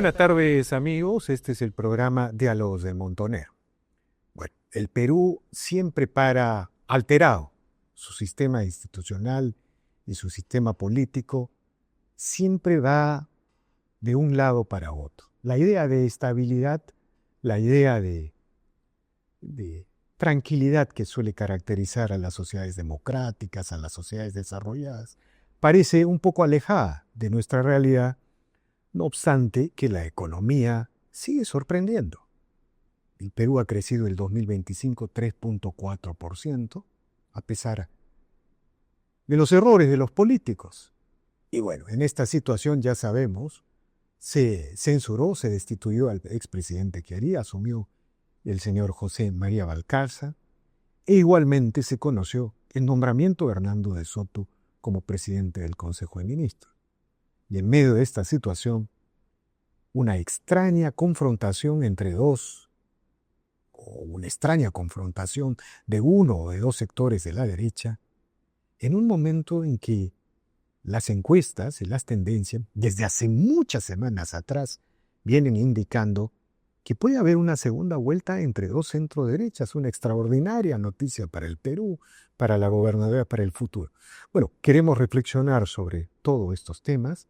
Buenas tardes, amigos. Este es el programa Diálogos de Montonero. Bueno, el Perú siempre para alterado. Su sistema institucional y su sistema político siempre va de un lado para otro. La idea de estabilidad, la idea de tranquilidad que suele caracterizar a las sociedades democráticas, a las sociedades desarrolladas, parece un poco alejada de nuestra realidad. No obstante que la economía sigue sorprendiendo. El Perú ha crecido el 2025 3.4%, a pesar de los errores de los políticos. Y bueno, en esta situación ya sabemos, se censuró, se destituyó al expresidente Chiari, asumió el señor José María Valcárcel, e igualmente se conoció el nombramiento de Hernando de Soto como presidente del Consejo de Ministros. Y en medio de esta situación, una extraña confrontación entre dos, o una extraña confrontación de uno o de dos sectores de la derecha, en un momento en que las encuestas y las tendencias, desde hace muchas semanas atrás, vienen indicando que puede haber una segunda vuelta entre dos centroderechas, una extraordinaria noticia para el Perú, para la gobernabilidad, para el futuro. Bueno, queremos reflexionar sobre todos estos temas.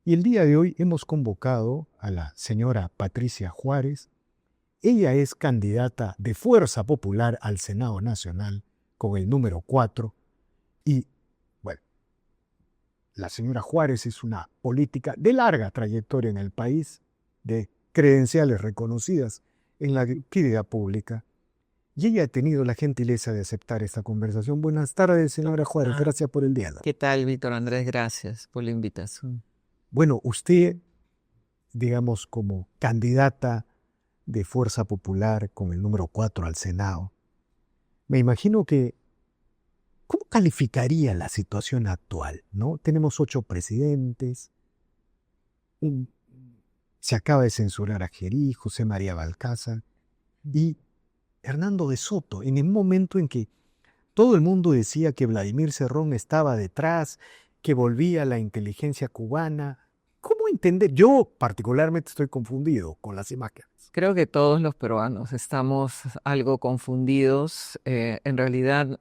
Y el día de hoy hemos convocado a la señora Patricia Juárez. Ella es candidata de Fuerza Popular al Senado Nacional con el número 4. Y, bueno, la señora Juárez es una política de larga trayectoria en el país, de credenciales reconocidas en la actividad pública. Y ella ha tenido la gentileza de aceptar esta conversación. Buenas tardes, señora Juárez. Gracias por el diálogo. ¿Qué tal, Víctor Andrés? Gracias por la invitación. Bueno, usted, digamos, como candidata de Fuerza Popular con el número 4 al Senado, me imagino que, ¿cómo calificaría la situación actual? ¿No? Tenemos 8 presidentes, se acaba de censurar a Chiari, José María Valcárcel y Hernando de Soto, en el momento en que todo el mundo decía que Vladimir Cerrón estaba detrás, que volvía la inteligencia cubana. ¿Cómo entender? Yo particularmente estoy confundido con las imágenes. Creo que todos los peruanos estamos algo confundidos. En realidad,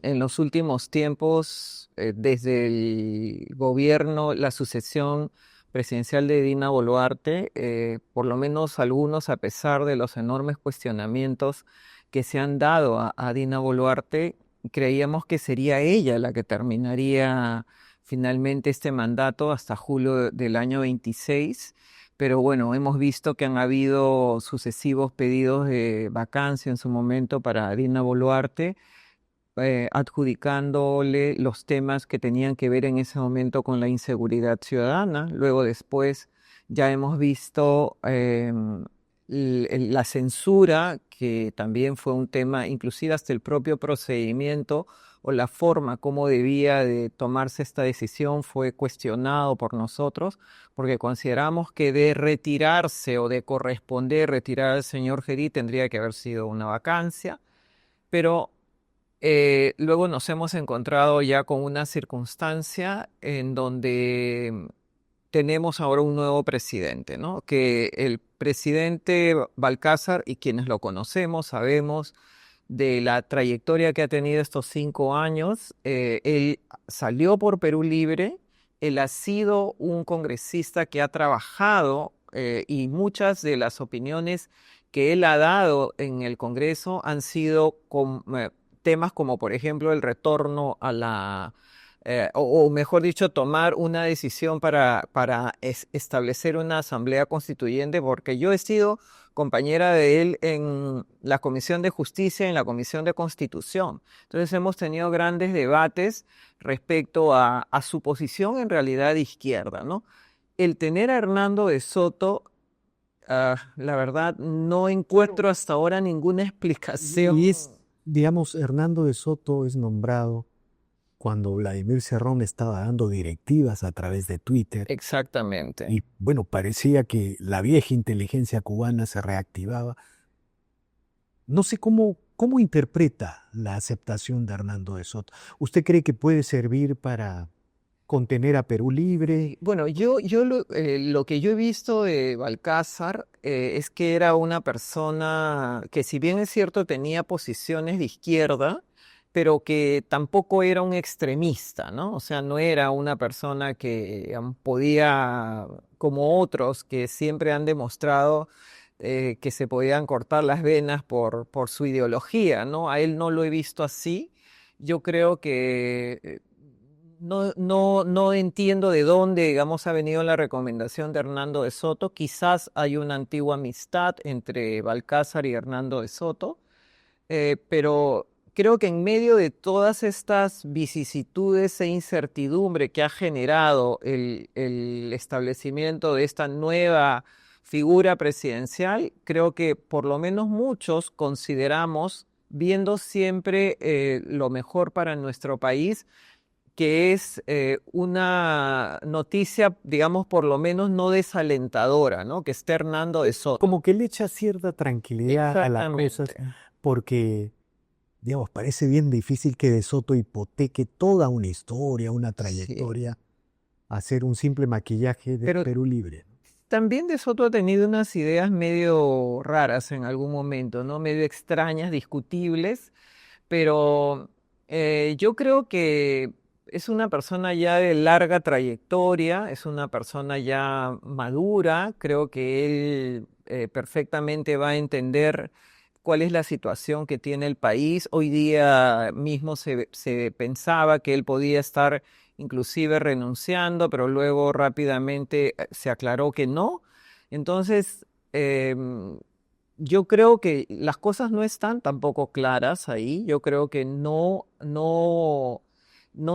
en los últimos tiempos, desde el gobierno, la sucesión presidencial de Dina Boluarte, por lo menos algunos, a pesar de los enormes cuestionamientos que se han dado a Dina Boluarte, creíamos que sería ella la que terminaría finalmente este mandato hasta julio del año 26. Pero bueno, hemos visto que han habido sucesivos pedidos de vacancia en su momento para Dina Boluarte, adjudicándole los temas que tenían que ver en ese momento con la inseguridad ciudadana. Luego después ya hemos visto la censura, que también fue un tema, inclusive hasta el propio procedimiento o la forma como debía de tomarse esta decisión fue cuestionado por nosotros, porque consideramos que de retirarse o de corresponder retirar al señor Chiari tendría que haber sido una vacancia, pero luego nos hemos encontrado ya con una circunstancia en donde tenemos ahora un nuevo presidente, ¿no? Que el presidente Balcázar, y quienes lo conocemos, sabemos de la trayectoria que ha tenido estos 5 años. Él salió por Perú Libre, él ha sido un congresista que ha trabajado y muchas de las opiniones que él ha dado en el Congreso han sido temas como, por ejemplo, el retorno a o mejor dicho, tomar una decisión para establecer una asamblea constituyente, porque yo he sido compañera de él en la Comisión de Justicia y en la Comisión de Constitución. Entonces hemos tenido grandes debates respecto a su posición en realidad de izquierda, ¿no? El tener a Hernando de Soto, la verdad, no encuentro hasta ahora ninguna explicación. Y es, digamos, Hernando de Soto es nombrado cuando Vladimir Cerrón estaba dando directivas a través de Twitter. Exactamente. Y bueno, parecía que la vieja inteligencia cubana se reactivaba. No sé cómo interpreta la aceptación de Hernando de Soto. ¿Usted cree que puede servir para contener a Perú Libre. Bueno, lo que yo he visto de Balcázar es que era una persona que, si bien es cierto, tenía posiciones de izquierda, pero que tampoco era un extremista, ¿no? O sea, no era una persona que podía, como otros que siempre han demostrado que se podían cortar las venas por su ideología, ¿no? A él no lo he visto así. Yo creo que no entiendo de dónde, digamos, ha venido la recomendación de Hernando de Soto. Quizás hay una antigua amistad entre Balcázar y Hernando de Soto, pero creo que en medio de todas estas vicisitudes e incertidumbre que ha generado el establecimiento de esta nueva figura presidencial, creo que por lo menos muchos consideramos, viendo siempre lo mejor para nuestro país, que es una noticia, digamos, por lo menos no desalentadora, ¿no? Que esté Hernando de Soto. Como que le echa cierta tranquilidad a las cosas, Exactamente. porque, digamos, parece bien difícil que De Soto hipoteque toda una historia, una Sí. trayectoria, a hacer un simple maquillaje de Pero Perú Libre. también De Soto ha tenido unas ideas medio raras en algún momento, ¿no? Medio extrañas, discutibles, pero yo creo que es una persona ya de larga trayectoria, es una persona ya madura, creo que él perfectamente va a entender cuál es la situación que tiene el país. Hoy día mismo se pensaba que él podía estar inclusive renunciando, pero luego rápidamente se aclaró que no. Entonces, yo creo que las cosas no están tampoco claras ahí. Yo creo que no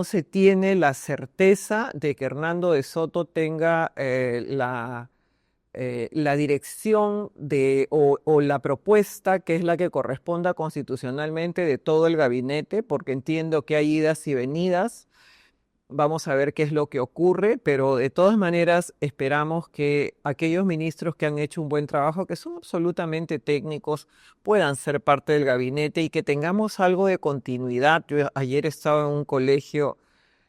se tiene la certeza de que Hernando de Soto tenga la dirección o la propuesta que es la que corresponda constitucionalmente de todo el gabinete, porque entiendo que hay idas y venidas. Vamos a ver qué es lo que ocurre, pero de todas maneras esperamos que aquellos ministros que han hecho un buen trabajo, que son absolutamente técnicos, puedan ser parte del gabinete y que tengamos algo de continuidad. Yo ayer estaba en un colegio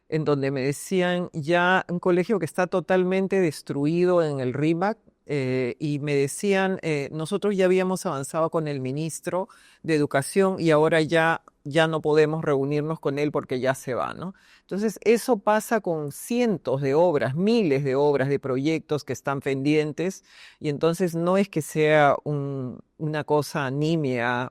en donde me decían, ya un colegio que está totalmente destruido en el RIMAC, y me decían, nosotros ya habíamos avanzado con el ministro de Educación y ahora ya no podemos reunirnos con él porque ya se va, ¿no? Entonces, eso pasa con cientos de obras, miles de obras, de proyectos que están pendientes, y entonces no es que sea una cosa nimia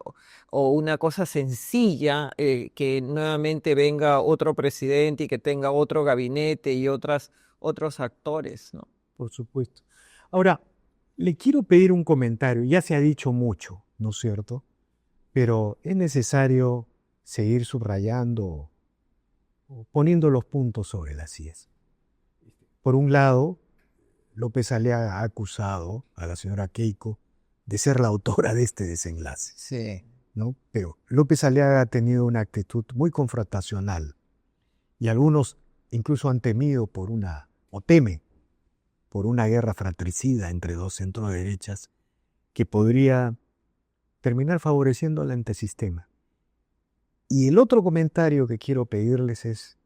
o una cosa sencilla, que nuevamente venga otro presidente y que tenga otro gabinete y otros actores, ¿no? Por supuesto. Ahora, le quiero pedir un comentario. Ya se ha dicho mucho, ¿no es cierto? Pero es necesario seguir subrayando o poniendo los puntos sobre las IES. Por un lado, López Aliaga ha acusado a la señora Keiko de ser la autora de este desenlace, Sí. ¿no? Pero López Aliaga ha tenido una actitud muy confrontacional y algunos incluso han temido o temen por una guerra fratricida entre dos centroderechas que podría terminar favoreciendo al antisistema. Y el otro comentario que quiero pedirles es,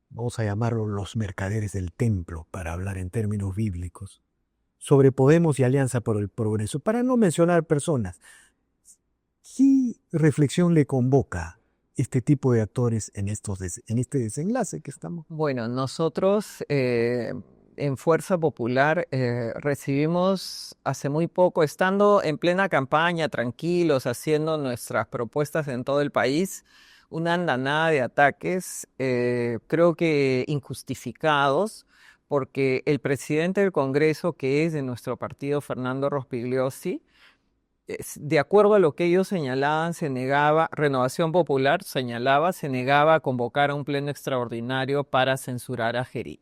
vamos a llamarlo los mercaderes del templo, para hablar en términos bíblicos, sobre Podemos y Alianza por el Progreso, para no mencionar personas. ¿Qué reflexión le convoca este tipo de actores en este desenlace que estamos? Bueno, nosotros en Fuerza Popular recibimos hace muy poco, estando en plena campaña, tranquilos, haciendo nuestras propuestas en todo el país, una andanada de ataques, creo que injustificados, porque el presidente del Congreso, que es de nuestro partido, Fernando Rospigliosi, de acuerdo a lo que ellos señalaban, Renovación Popular se negaba a convocar a un pleno extraordinario para censurar a Gerí.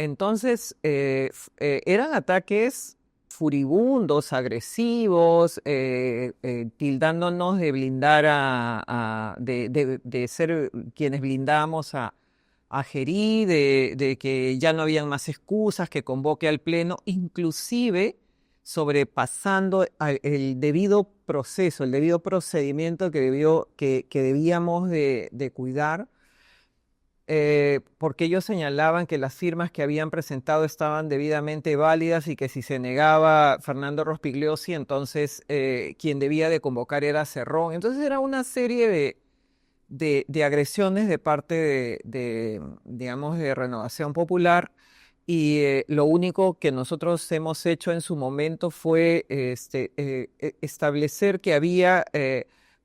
Entonces, eran ataques furibundos, agresivos, tildándonos de blindar de ser quienes blindamos a Gerí, de que ya no habían más excusas, que convoque al pleno, inclusive sobrepasando el debido proceso, el debido procedimiento que debíamos de cuidar. porque ellos señalaban que las firmas que habían presentado estaban debidamente válidas y que si se negaba Fernando Rospigliosi, entonces quien debía de convocar era Cerrón. Entonces era una serie de agresiones de parte digamos, de Renovación Popular. Y lo único que nosotros hemos hecho en su momento fue establecer que había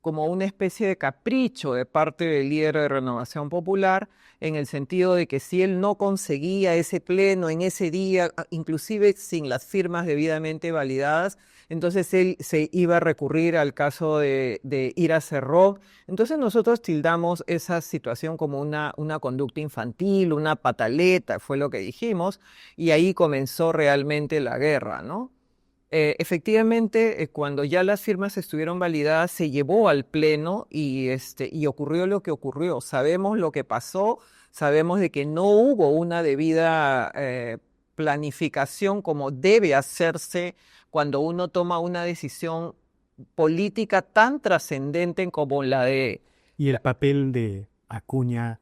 como una especie de capricho de parte del líder de Renovación Popular, en el sentido de que si él no conseguía ese pleno en ese día, inclusive sin las firmas debidamente validadas, entonces él se iba a recurrir al caso de Ira Cerró. Entonces nosotros tildamos esa situación como una conducta infantil, una pataleta, fue lo que dijimos, y ahí comenzó realmente la guerra, ¿no? Efectivamente, cuando ya las firmas estuvieron validadas, se llevó al pleno y ocurrió lo que ocurrió. Sabemos lo que pasó, sabemos de que no hubo una debida planificación como debe hacerse cuando uno toma una decisión política tan trascendente como la de... Y el papel de Acuña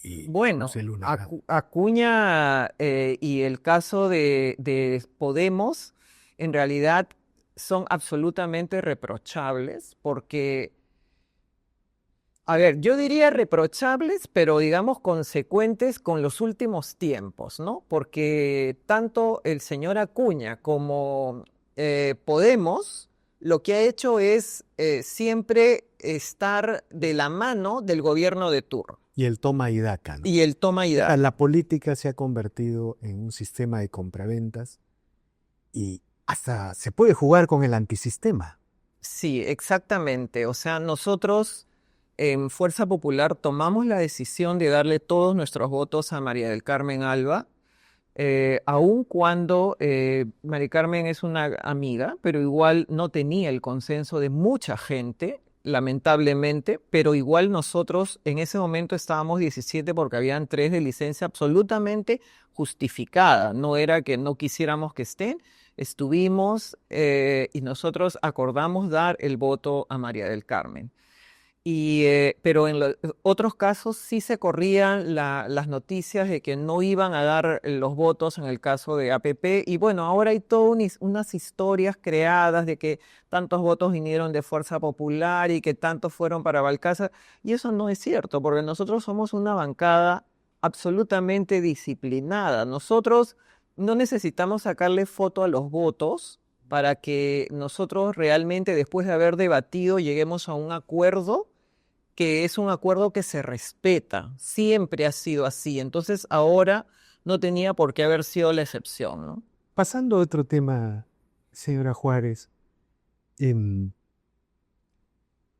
y Bueno, José Luna Grado. Acuña y el caso de Podemos en realidad son absolutamente reprochables porque, a ver, yo diría reprochables, pero digamos consecuentes con los últimos tiempos, ¿no? Porque tanto el señor Acuña como Podemos lo que ha hecho es siempre estar de la mano del gobierno de turno. Y el toma y daca, ¿no? Y el toma y O sea, daca. la política se ha convertido en un sistema de compraventas y hasta se puede jugar con el antisistema. Sí, exactamente. O sea, nosotros en Fuerza Popular tomamos la decisión de darle todos nuestros votos a María del Carmen Alba, aun cuando María Carmen es una amiga, pero igual no tenía el consenso de mucha gente, lamentablemente, pero igual nosotros en ese momento estábamos 17 porque habían 3 de licencia absolutamente justificada, no era que no quisiéramos que estén. Estuvimos y nosotros acordamos dar el voto a María del Carmen. Pero en otros casos sí se corrían las noticias de que no iban a dar los votos en el caso de APP. Y bueno, ahora hay todas unas historias creadas de que tantos votos vinieron de Fuerza Popular y que tantos fueron para Balcázar. Y eso no es cierto, porque nosotros somos una bancada absolutamente disciplinada. Nosotros no necesitamos sacarle foto a los votos para que nosotros realmente, después de haber debatido, lleguemos a un acuerdo que es un acuerdo que se respeta. Siempre ha sido así. Entonces ahora no tenía por qué haber sido la excepción, ¿no? Pasando a otro tema, señora Juárez,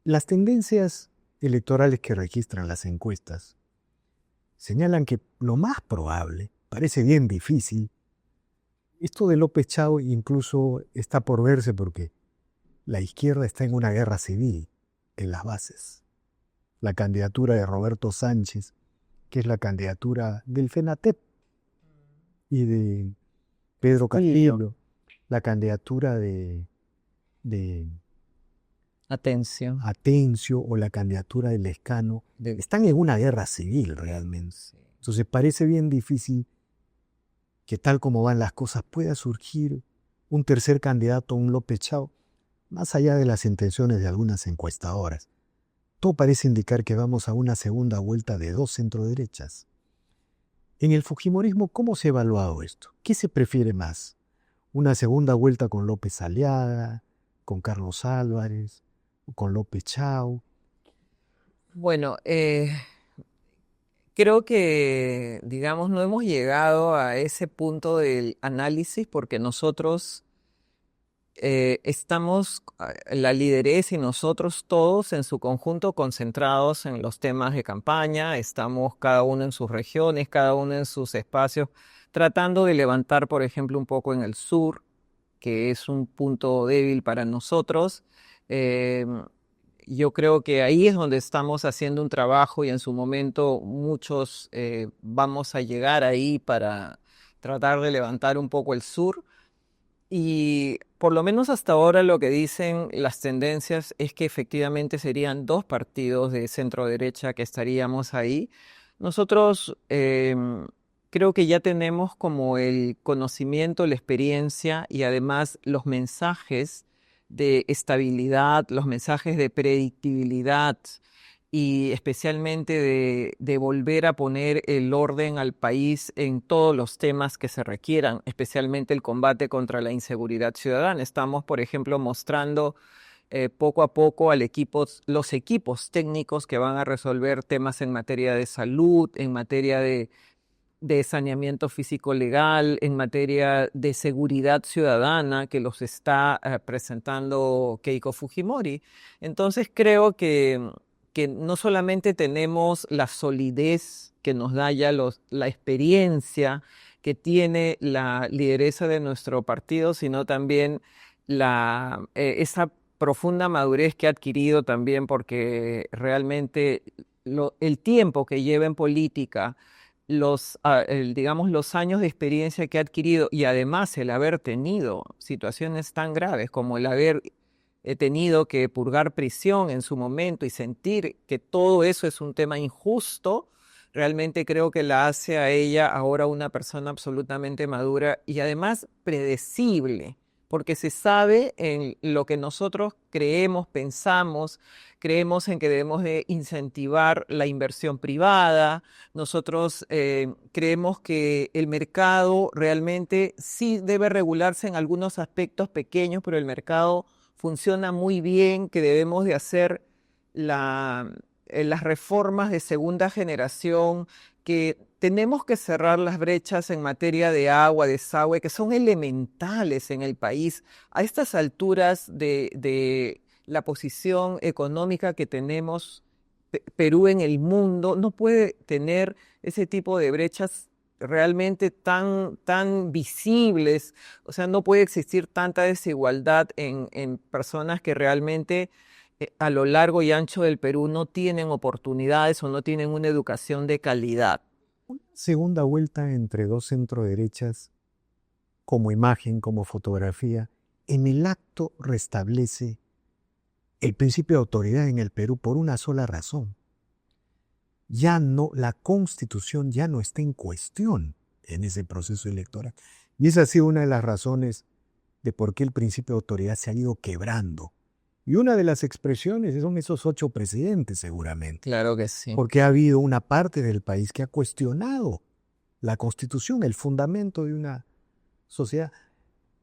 las tendencias electorales que registran las encuestas señalan que lo más probable, parece bien difícil, esto de López Chao incluso está por verse porque la izquierda está en una guerra civil en las bases. La candidatura de Roberto Sánchez, que es la candidatura del FENATEP, y de Pedro Castillo, la candidatura de Atención. Atencio o la candidatura de Lescano, están en una guerra civil realmente. Entonces parece bien difícil que tal como van las cosas pueda surgir un tercer candidato, un López Chao, más allá de las intenciones de algunas encuestadoras. Todo parece indicar que vamos a una segunda vuelta de 2 centroderechas. En el fujimorismo, ¿cómo se ha evaluado esto? ¿Qué se prefiere más? ¿Una segunda vuelta con López Aliaga, con Carlos Álvarez, con López Chao? Bueno, creo que, digamos, no hemos llegado a ese punto del análisis porque nosotros estamos, la lideresa y nosotros todos en su conjunto concentrados en los temas de campaña, estamos cada uno en sus regiones, cada uno en sus espacios, tratando de levantar, por ejemplo, un poco en el sur, que es un punto débil para nosotros. Yo creo que ahí es donde estamos haciendo un trabajo y en su momento muchos vamos a llegar ahí para tratar de levantar un poco el sur. Y por lo menos hasta ahora lo que dicen las tendencias es que efectivamente serían 2 partidos de centro derecha que estaríamos ahí. Nosotros creo que ya tenemos como el conocimiento, la experiencia y además los mensajes de estabilidad, los mensajes de predictibilidad y especialmente de volver a poner el orden al país en todos los temas que se requieran, especialmente el combate contra la inseguridad ciudadana. Estamos, por ejemplo, mostrando poco a poco los equipos técnicos que van a resolver temas en materia de salud, en materia de saneamiento físico legal, en materia de seguridad ciudadana, que los está presentando Keiko Fujimori. Entonces creo que no solamente tenemos la solidez que nos da ya la experiencia que tiene la lideresa de nuestro partido, sino también esa profunda madurez que ha adquirido también, porque realmente el tiempo que lleva en política, digamos, los años de experiencia que ha adquirido y además el haber tenido situaciones tan graves como el haber tenido que purgar prisión en su momento y sentir que todo eso es un tema injusto, realmente creo que la hace a ella ahora una persona absolutamente madura y además predecible, porque se sabe en lo que nosotros creemos, pensamos, creemos en que debemos de incentivar la inversión privada. Nosotros creemos que el mercado realmente sí debe regularse en algunos aspectos pequeños, pero el mercado funciona muy bien, que debemos de hacer las reformas de segunda generación, que tenemos que cerrar las brechas en materia de agua, desagüe, que son elementales en el país. A estas alturas de la posición económica que tenemos, Perú en el mundo no puede tener ese tipo de brechas realmente tan visibles. O sea, no puede existir tanta desigualdad en personas que realmente a lo largo y ancho del Perú no tienen oportunidades o no tienen una educación de calidad. Segunda vuelta entre dos centroderechas, como imagen, como fotografía, en el acto restablece el principio de autoridad en el Perú por una sola razón. Ya no, la Constitución ya no está en cuestión en ese proceso electoral. Y esa ha sido una de las razones de por qué el principio de autoridad se ha ido quebrando. Y una de las expresiones son esos 8 presidentes, seguramente. Claro que sí. Porque ha habido una parte del país que ha cuestionado la Constitución, el fundamento de una sociedad.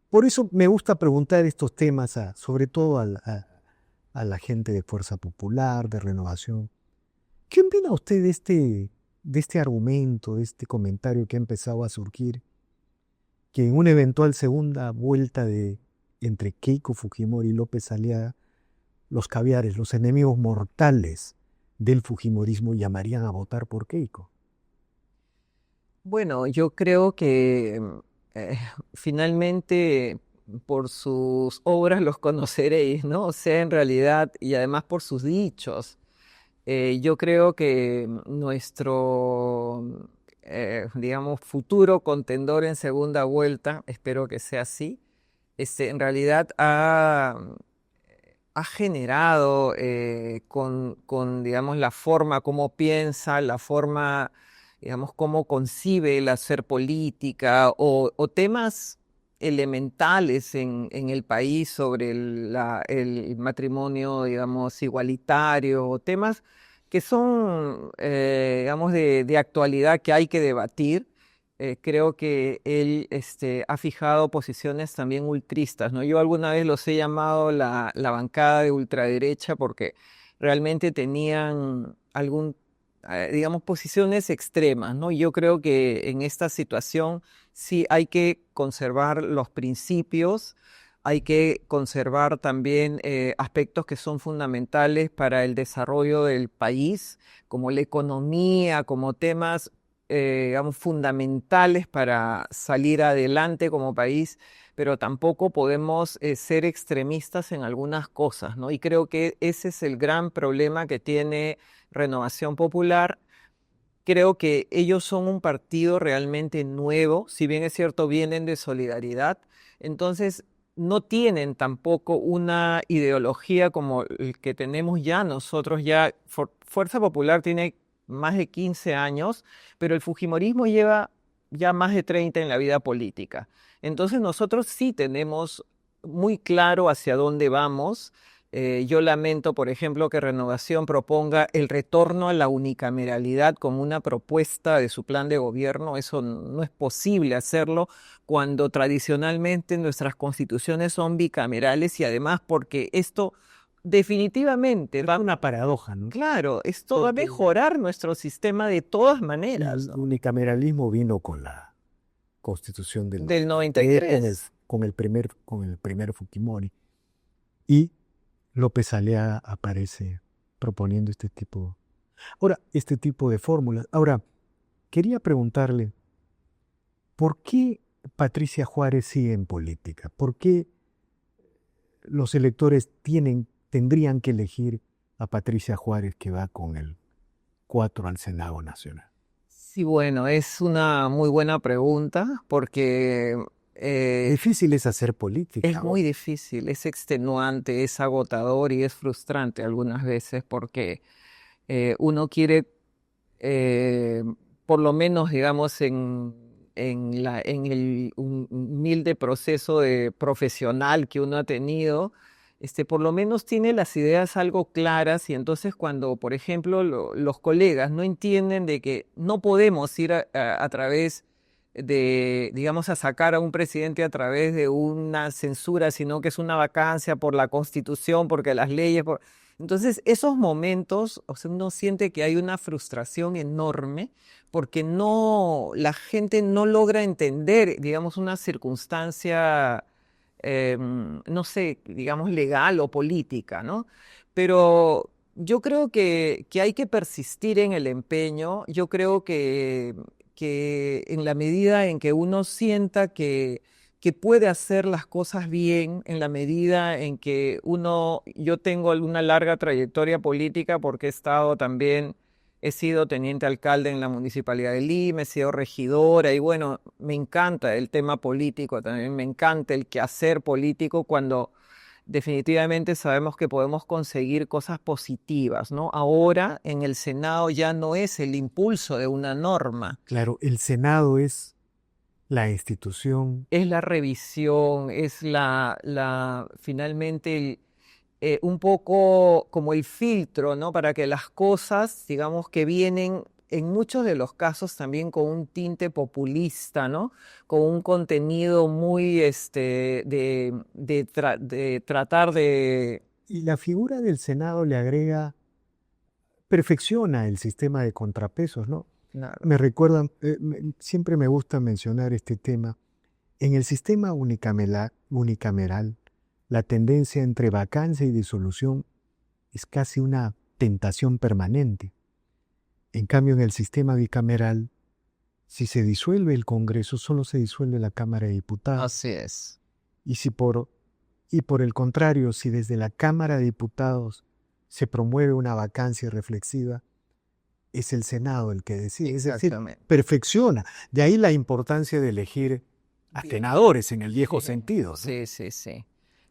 Por eso me gusta preguntar estos temas, sobre todo a la gente de Fuerza Popular, de Renovación. ¿Qué opina usted de este argumento, de este comentario que ha empezado a surgir, que en una eventual segunda vuelta entre Keiko Fujimori y López Aliaga, los caviares, los enemigos mortales del fujimorismo llamarían a votar por Keiko? Bueno, yo creo que finalmente por sus obras los conoceréis, ¿no? O sea, en realidad, y además por sus dichos. Yo creo que nuestro, digamos, futuro contendor en segunda vuelta, espero que sea así, en realidad ha generado digamos, la forma como piensa, la forma, digamos, cómo concibe el hacer política o temas elementales en el país sobre el matrimonio, digamos, igualitario, o temas que son, digamos, de actualidad que hay que debatir. Creo que él ha fijado posiciones también ultristas, ¿no? Yo alguna vez los he llamado la bancada de ultraderecha porque realmente tenían digamos, posiciones extremas, ¿no? Yo creo que en esta situación sí hay que conservar los principios, hay que conservar también aspectos que son fundamentales para el desarrollo del país, como la economía, como temas digamos, fundamentales para salir adelante como país, pero tampoco podemos ser extremistas en algunas cosas, ¿no? Y creo que ese es el gran problema que tiene Renovación Popular. Creo que ellos son un partido realmente nuevo, si bien es cierto, vienen de Solidaridad, entonces no tienen tampoco una ideología como el que tenemos ya nosotros ya. Fuerza Popular tiene más de 15 años, pero el fujimorismo lleva ya más de 30 en la vida política. Entonces nosotros sí tenemos muy claro hacia dónde vamos. Yo lamento, por ejemplo, que Renovación proponga el retorno a la unicameralidad como una propuesta de su plan de gobierno. Eso no es posible hacerlo cuando tradicionalmente nuestras constituciones son bicamerales y además porque esto definitivamente Es una paradoja, ¿no? claro, esto va a Porque mejorar nuestro sistema de todas maneras, el ¿no? unicameralismo vino con la Constitución del Del 93, 93. con el primer Fujimori. Y López Alea aparece proponiendo este tipo de fórmulas. Ahora, quería preguntarle, ¿por qué Patricia Juárez sigue en política? ¿Por qué los electores tendrían que elegir a Patricia Juárez, que va con el 4 al Senado Nacional? Sí, bueno, es una muy buena pregunta porque Difícil es hacer política. es muy difícil, es extenuante, es agotador y es frustrante algunas veces porque uno quiere, eh, por lo menos, digamos, en el humilde proceso de profesional que uno ha tenido, por lo menos tiene las ideas algo claras y entonces cuando, por ejemplo, los colegas no entienden de que no podemos ir a través de, digamos, a sacar a un presidente a través de una censura, sino que es una vacancia por la Constitución, porque las leyes... Entonces, esos momentos, o sea, uno siente que hay una frustración enorme porque la gente no logra entender, digamos, una circunstancia, no sé, digamos, legal o política, ¿no? Pero yo creo que hay que persistir en el empeño. Yo creo que en la medida en que uno sienta que puede hacer las cosas bien, en la medida en que yo tengo una larga trayectoria política porque he sido teniente alcalde en la Municipalidad de Lima, he sido regidora y bueno, me encanta el tema político también, me encanta el quehacer político cuando definitivamente sabemos que podemos conseguir cosas positivas, ¿no? Ahora en el Senado ya no es el impulso de una norma. Claro, el Senado es la institución. Es la revisión, es finalmente un poco como el filtro, ¿no? Para que las cosas, digamos, que vienen en muchos de los casos también con un tinte populista, ¿no? Con un contenido muy, de tratar de... Y la figura del Senado perfecciona el sistema de contrapesos, ¿no? Claro. Me recuerdan, siempre me gusta mencionar este tema. En el sistema unicameral, la tendencia entre vacancia y disolución es casi una tentación permanente. En cambio, en el sistema bicameral, si se disuelve el Congreso, solo se disuelve la Cámara de Diputados. Así es. Y por el contrario, si desde la Cámara de Diputados se promueve una vacancia reflexiva, es el Senado el que decide. Es decir, Exactamente. perfecciona. De ahí la importancia de elegir a Bien. senadores en el viejo Sí, sentido, ¿no? sí, sí, sí.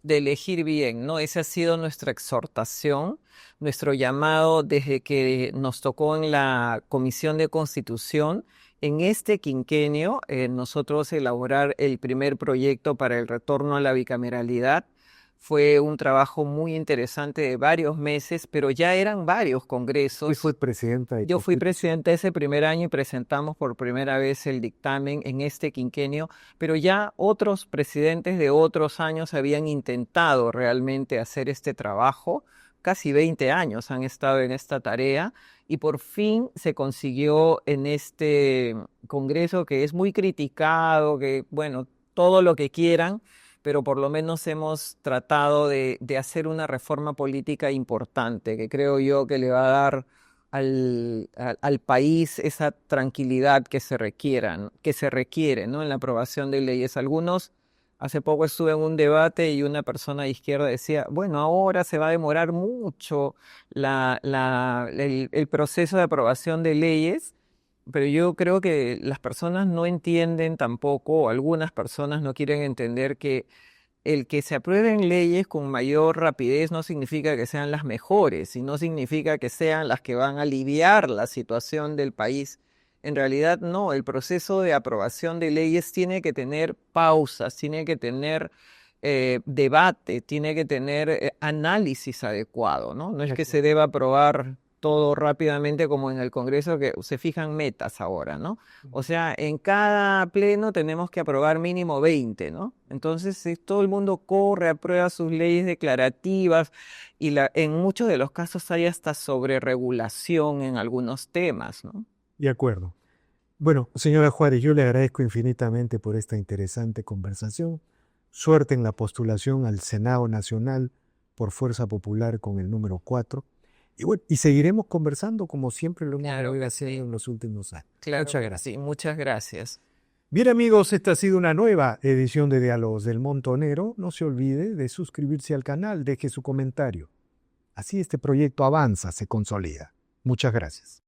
De elegir bien, ¿no? Esa ha sido nuestra exhortación, nuestro llamado desde que nos tocó en la Comisión de Constitución, en este quinquenio, nosotros elaborar el primer proyecto para el retorno a la bicameralidad. Fue un trabajo muy interesante de varios meses, pero ya eran varios congresos. Usted fue presidenta de Yo fui Constitución. presidente ese primer año y presentamos por primera vez el dictamen en este quinquenio, pero ya otros presidentes de otros años habían intentado realmente hacer este trabajo. Casi 20 años han estado en esta tarea y por fin se consiguió en este congreso que es muy criticado, que bueno, todo lo que quieran, pero por lo menos hemos tratado de hacer una reforma política importante que creo yo que le va a dar al país esa tranquilidad que se que se requiere, ¿no? En la aprobación de leyes. Hace poco estuve en un debate y una persona de izquierda decía, bueno, ahora se va a demorar mucho el proceso de aprobación de leyes, pero yo creo que las personas no entienden tampoco, o algunas personas no quieren entender que el que se aprueben leyes con mayor rapidez no significa que sean las mejores y no significa que sean las que van a aliviar la situación del país. En realidad no, el proceso de aprobación de leyes tiene que tener pausas, tiene que tener debate, tiene que tener análisis adecuado, ¿no? No es que se deba aprobar todo rápidamente como en el Congreso, que se fijan metas ahora, ¿no? O sea, en cada pleno tenemos que aprobar mínimo 20, ¿no? Entonces, si todo el mundo corre, aprueba sus leyes declarativas y en muchos de los casos hay hasta sobreregulación en algunos temas, ¿no? De acuerdo. Bueno, señora Juárez, yo le agradezco infinitamente por esta interesante conversación. Suerte en la postulación al Senado Nacional por Fuerza Popular con el número 4. Y bueno, y seguiremos conversando como siempre lo hemos Claro, haciendo en los últimos años. claro Muchas que gracias. sí, muchas gracias. Bien amigos, esta ha sido una nueva edición de Diálogos del Montonero. No se olvide de suscribirse al canal, deje su comentario. Así este proyecto avanza, se consolida. Muchas gracias.